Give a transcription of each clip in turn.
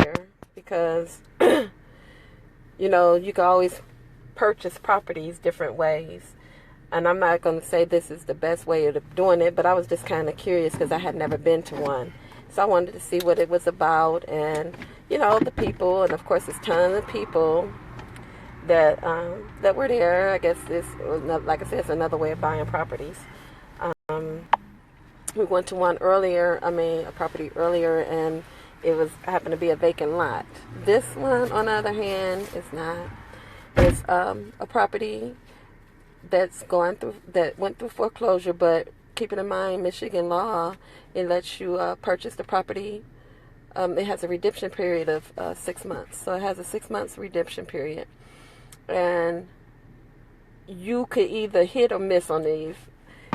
here because, you know, you can always purchase properties different ways. And I'm not going to say this is the best way of doing it, but I was just kind of curious because I had never been to one. So I wanted to see what it was about and, you know, the people. And, of course, there's tons of people that were there. I guess this, like I said, it's another way of buying properties. We went to one earlier, a property earlier, and it happened to be a vacant lot. This one, on the other hand, is not. It's a property that went through foreclosure, but keeping in mind Michigan law, it lets you purchase the property. It has a redemption period of 6 months, so it has a 6 months redemption period, and you could either hit or miss on these.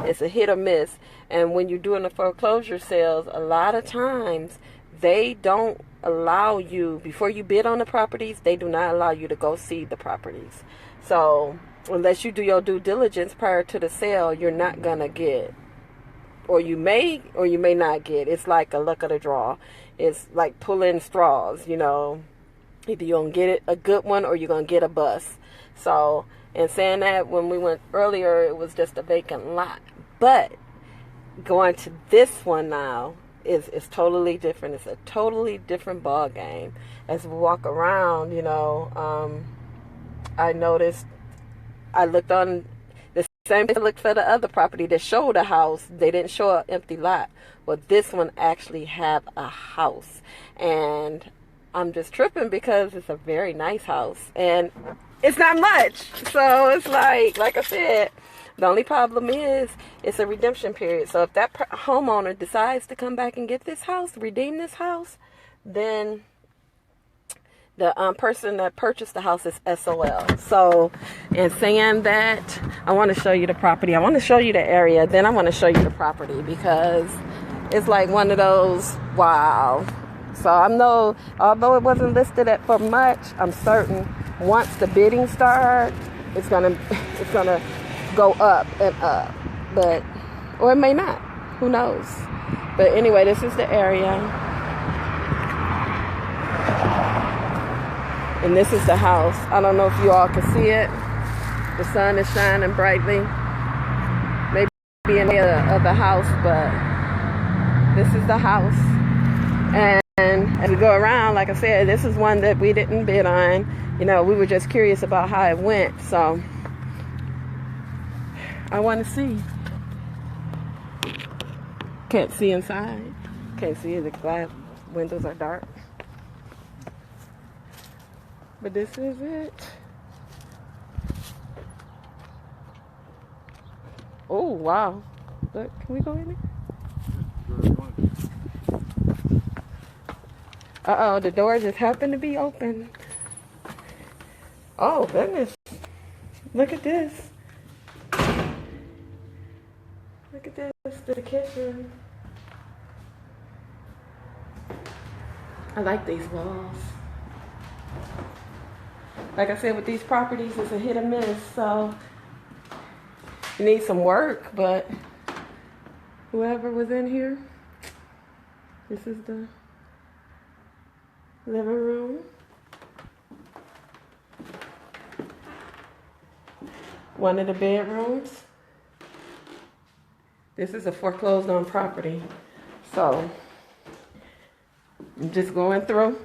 It's a hit or miss, and when you're doing the foreclosure sales, a lot of times they don't allow you, before you bid on the properties, they do not allow you to go see the properties. So unless you do your due diligence prior to the sale, you're not gonna get, or you may not get. It's like a luck of the draw. It's like pulling straws, you know. Either you're gonna get a good one or you're gonna get a bust. So, and saying that, when we went earlier, it was just a vacant lot. But going to this one now is totally different. It's a totally different ball game. As we walk around, you know, I noticed, I looked on the same place I looked for the other property that showed a house. They didn't show an empty lot. Well, this one actually have a house. And I'm just tripping because it's a very nice house. And it's not much. So it's like I said, the only problem is it's a redemption period. So if that homeowner decides to come back and get this house, redeem this house, then the person that purchased the house is SOL. So, in saying that, I want to show you the property. I want to show you the area. Then I want to show you the property because it's like one of those, wow. So although it wasn't listed for much, I'm certain once the bidding starts, it's gonna go up and up. But, or it may not. Who knows? But anyway, this is the area. And this is the house. I don't know if you all can see it. The sun is shining brightly. Maybe in the house, but this is the house. And as we go around, like I said, this is one that we didn't bid on. You know, we were just curious about how it went. So I want to see. Can't see inside. Can't see, the glass windows are dark. But this is it. Oh, wow. Look, can we go in there? Uh-oh, the door just happened to be open. Oh, goodness. Look at this. Look at this, the kitchen. I like these walls. Like I said, with these properties, it's a hit or miss, so you need some work, but whoever was in here, this is the living room. One of the bedrooms. This is a foreclosed on property, so I'm just going through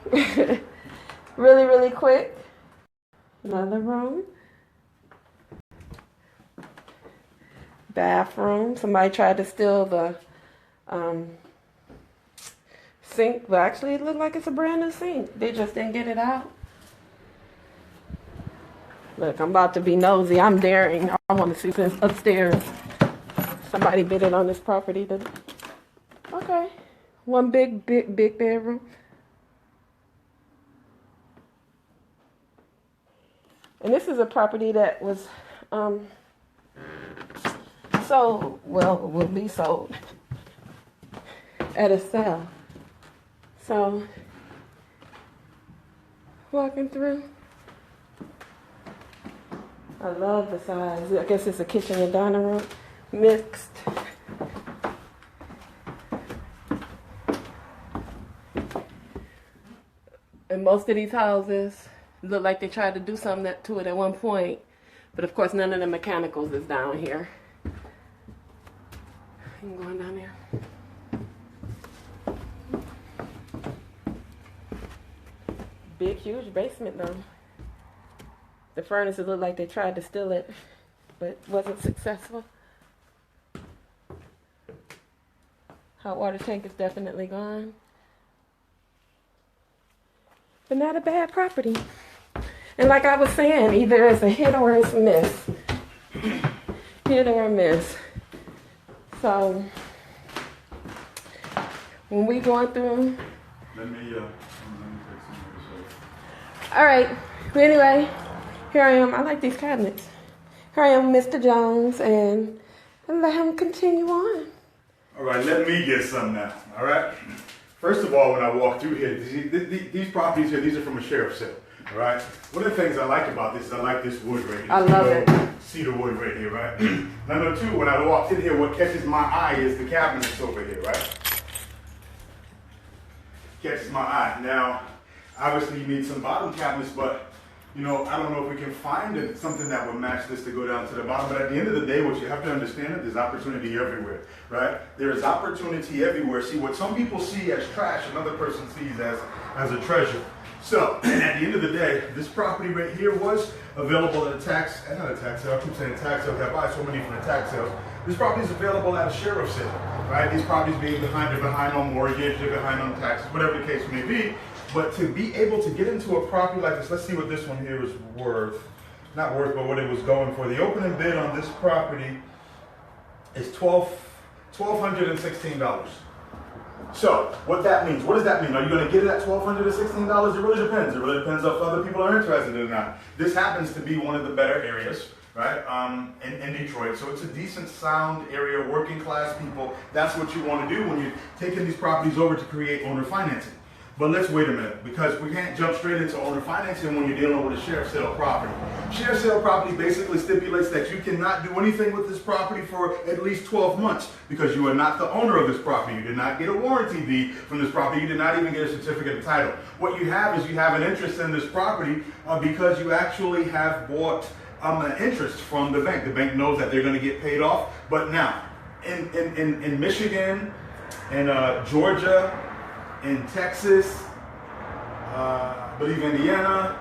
really quick. Another room. Bathroom. Somebody tried to steal the sink, but actually it looked like it's a brand new sink. They just didn't get it out. Look, I'm about to be nosy. I'm daring. I want to see this upstairs. Somebody bid it on this property. Okay. One big bedroom. And this is a property that was sold, will be sold at a sale. So, walking through. I love the size. I guess it's a kitchen and dining room mixed. And most of these houses look like they tried to do something to it at one point. But of course, none of the mechanicals is down here. I'm going down there. Big, huge basement though. The furnaces look like they tried to steal it, but wasn't successful. Hot water tank is definitely gone. But not a bad property. And like I was saying, either it's a hit or it's a miss. Hit or a miss. So when we going through. Let me take some. All right. Anyway, here I am. I like these cabinets. Here I am, Mr. Jones, and let him continue on. All right, let me get some now. All right. First of all, when I walk through here, these properties here, these are from a sheriff's sale. All right. One of the things I like about this is I like this wood right here. I love it. Cedar wood right here, right? Number two, when I walk in here, what catches my eye is the cabinets over here, right? Catches my eye. Now, obviously you need some bottom cabinets, but you know, I don't know if we can find something that would match this to go down to the bottom. But at the end of the day, what you have to understand is there's opportunity everywhere, right? There is opportunity everywhere. See, what some people see as trash, another person sees as a treasure. So, at the end of the day, this property right here was available at a tax, not a tax sale, I keep saying tax sale, I buy so many from the tax sales. This property is available at a sheriff's sale, right? These properties being behind on mortgage, they're behind on taxes, whatever the case may be. But to be able to get into a property like this, let's see what this one here is worth. Not worth, but what it was going for. The opening bid on this property is $1,216. So, what that means, what does that mean? Are you going to get it at $1,216? It really depends. It really depends if other people are interested or not. This happens to be one of the better areas, right, in Detroit. So it's a decent, sound area, working class people. That's what you want to do when you're taking these properties over to create owner financing. But let's wait a minute, because we can't jump straight into owner financing when you're dealing with a sheriff sale property. Sheriff sale property basically stipulates that you cannot do anything with this property for at least 12 months because you are not the owner of this property. You did not get a warranty deed from this property. You did not even get a certificate of title. What you have is you have an interest in this property because you actually have bought an interest from the bank. The bank knows that they're going to get paid off. But now, in Michigan, in Georgia, in Texas, I believe Indiana,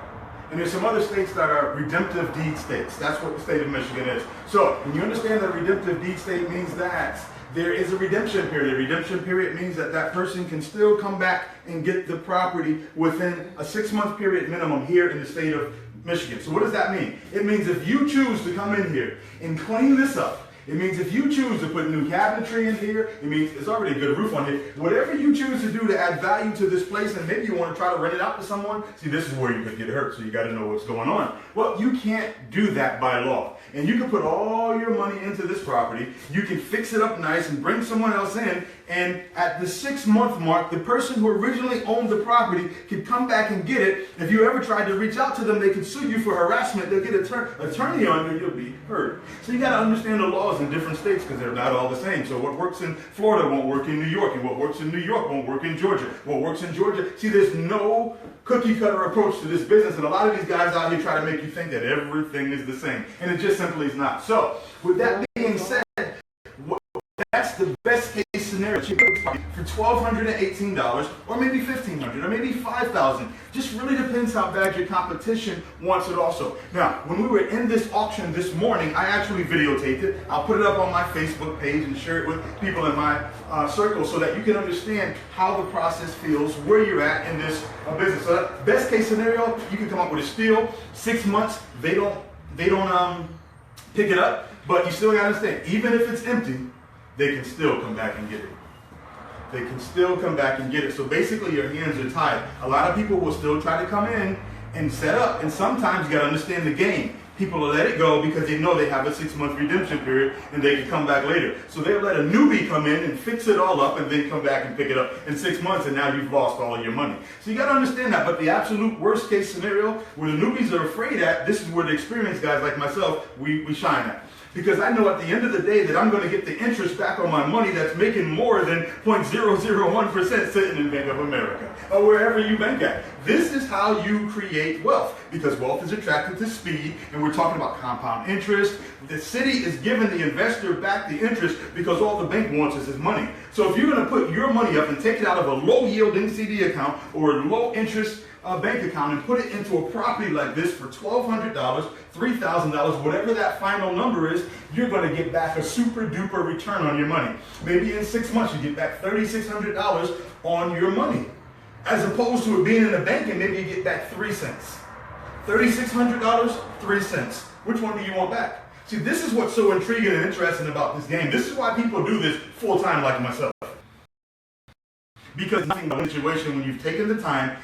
and there's some other states that are redemptive deed states. That's what the state of Michigan is. So when you understand that a redemptive deed state means that there is a redemption period. A redemption period means that that person can still come back and get the property within a 6-month period minimum here in the state of Michigan. So what does that mean? It means if you choose to come in here and clean this up, it means if you choose to put new cabinetry in here, it means it's already a good roof on it. Whatever you choose to do to add value to this place, and maybe you want to try to rent it out to someone, see, this is where you could get hurt, so you got to know what's going on. Well, you can't do that by law. And you can put all your money into this property, you can fix it up nice and bring someone else in, and at the 6-month mark, the person who originally owned the property could come back and get it. If you ever tried to reach out to them, they could sue you for harassment. They'll get an attorney on you, you'll be hurt. So you got to understand the laws in different states because they're not all the same. So what works in Florida won't work in New York, and what works in New York won't work in Georgia. What works in Georgia, see, there's no cookie cutter approach to this business, and a lot of these guys out here try to make you think that everything is the same, and it just simply is not. So with that being said, that's the best case scenario for $1,218, or maybe $1,500, or maybe $5,000. Just really depends how bad your competition wants it also. Now, when we were in this auction this morning, I actually videotaped it. I'll put it up on my Facebook page and share it with people in my circle so that you can understand how the process feels, where you're at in this business. So best case scenario, you can come up with a steal. 6 months, they don't pick it up, but you still gotta understand, even if it's empty, they can still come back and get it. They can still come back and get it. So basically your hands are tied. A lot of people will still try to come in and set up, and sometimes you gotta understand the game. People will let it go because they know they have a 6-month redemption period and they can come back later. So they'll let a newbie come in and fix it all up and then come back and pick it up in 6 months, and now you've lost all of your money. So you gotta understand that. But the absolute worst case scenario where the newbies are afraid at, this is where the experienced guys like myself, we shine at. Because I know at the end of the day that I'm going to get the interest back on my money that's making more than 0.001% sitting in Bank of America or wherever you bank at. This is how you create wealth, because wealth is attracted to speed, and we're talking about compound interest. The city is giving the investor back the interest because all the bank wants is his money. So if you're going to put your money up and take it out of a low-yielding CD account or a low-interest bank account and put it into a property like this for $1,200, $3,000, whatever that final number is, you're going to get back a super duper return on your money. Maybe in 6 months you get back $3,600 on your money, as opposed to it being in a bank and maybe you get back 3 cents. $3,600, 3 cents. Which one do you want back? See, this is what's so intriguing and interesting about this game. This is why people do this full time like myself. Because nothing but a situation when you've taken the time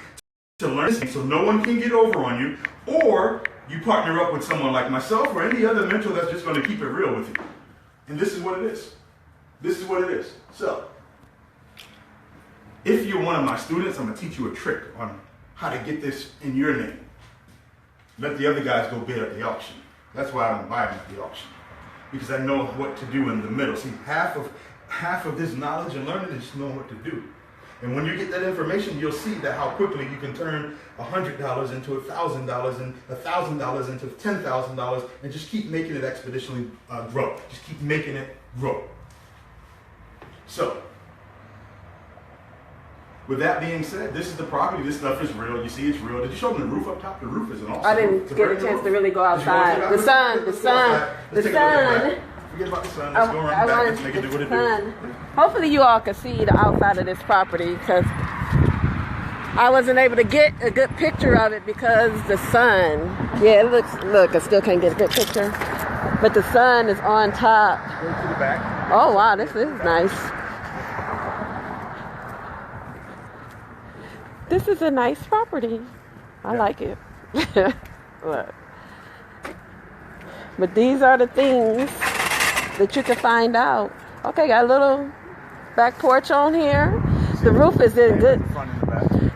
to learn this, so no one can get over on you, or you partner up with someone like myself or any other mentor that's just going to keep it real with you. And this is what it is. This is what it is. So, if you're one of my students, I'm going to teach you a trick on how to get this in your name. Let the other guys go bid at the auction. That's why I don't buy them at the auction, because I know what to do in the middle. See, half of this knowledge and learning is knowing what to do. And when you get that information, you'll see that how quickly you can turn $100 into $1,000 and $1,000 into $10,000 and just keep making it exponentially grow. Just keep making it grow. So, with that being said, this is the property. This stuff is real. You see it's real. Did you show them the roof up top? The roof is an awesome I didn't get a chance to really go outside. The sun. Forget about the sun. Let's go around back and make it do what it do. Hopefully you all can see the outside of this property, because I wasn't able to get a good picture of it because the sun. Yeah, it looks. Look, I still can't get a good picture, but the sun is on top. Go to the back. Oh wow, this is nice. This is a nice property. I like it. Look. But these are the things that you can find out. Okay, got a little back porch on here. The roof is in good.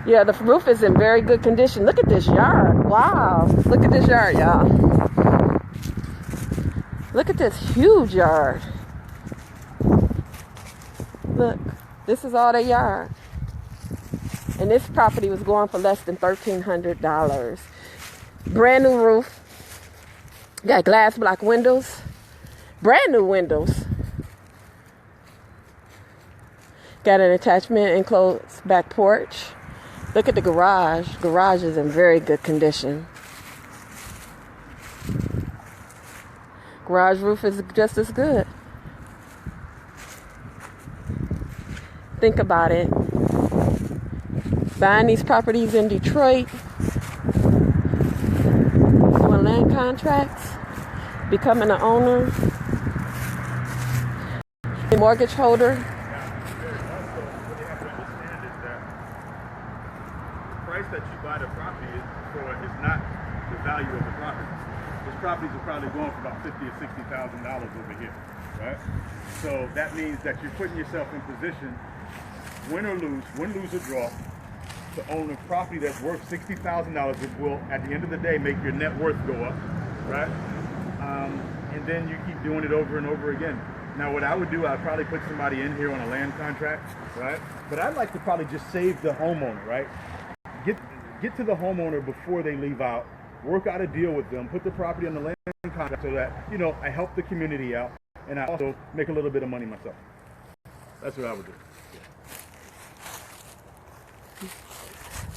Yeah, the roof is in very good condition. Look at this yard. Wow. Look at this yard, y'all. Look at this huge yard. Look, this is all the yard. And this property was going for less than $1,300. Brand new roof. Got glass block windows. Brand new windows. Got an attachment enclosed back porch. Look at the garage. Garage is in very good condition. Garage roof is just as good. Think about it. Buying these properties in Detroit, doing land contracts, becoming an owner, a mortgage holder. The price that you buy the property is not the value of the property. Those properties are probably going for about $50,000 or $60,000 over here, right? So that means that you're putting yourself in position, win or lose or draw, to own a property that's worth $60,000. It will, at the end of the day, make your net worth go up, right? And then you keep doing it over and over again. Now, what I would do, I'd probably put somebody in here on a land contract, right? But I'd like to probably just save the homeowner, right? Get to the homeowner before they leave out, work out a deal with them, put the property on the land contract so that, you know, I help the community out and I also make a little bit of money myself. That's what I would do.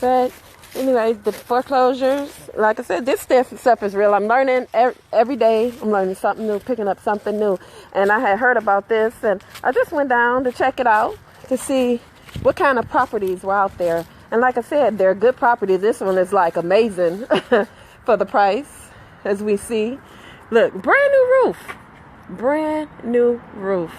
But anyway, the foreclosures, like I said, this stuff is real. I'm learning every day. I'm learning something new, picking up something new. And I had heard about this, and I just went down to check it out to see what kind of properties were out there. And like I said, they're good properties. This one is like amazing for the price, as we see. Look, brand new roof. Brand new roof.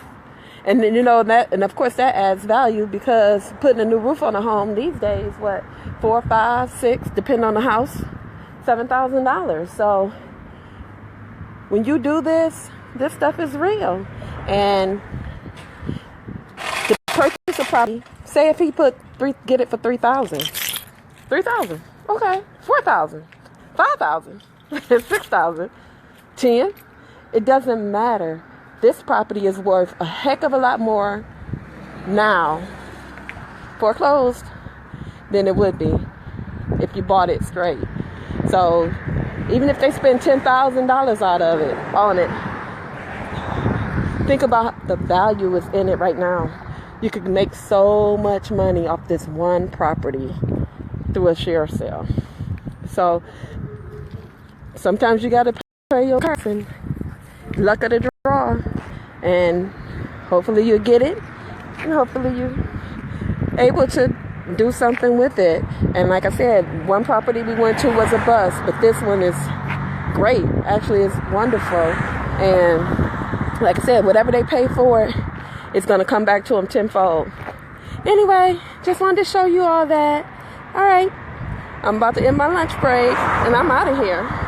And then, you know, that, and of course that adds value, because putting a new roof on a home these days, what, $4, $5, $6, depending on the house, $7,000. So when you do this stuff is real. And to purchase a property, say if he get it for $3,000, okay, $4,000, $5,000, $6,000, $10,000. it doesn't matter. This property is worth a heck of a lot more now, foreclosed, than it would be if you bought it straight. So even if they spend $10,000 out of it, on it, think about the value is in it right now. You could make so much money off this one property through a share sale. So sometimes you got to play your cards and luck of the draw, and hopefully you get it, and hopefully you're able to do something with it. And like I said, one property we went to was a bust, but this one is great. Actually, it's wonderful. And like I said, whatever they pay for it, it's going to come back to them tenfold. Anyway, just wanted to show you all that. All right, I'm about to end my lunch break, and I'm out of here.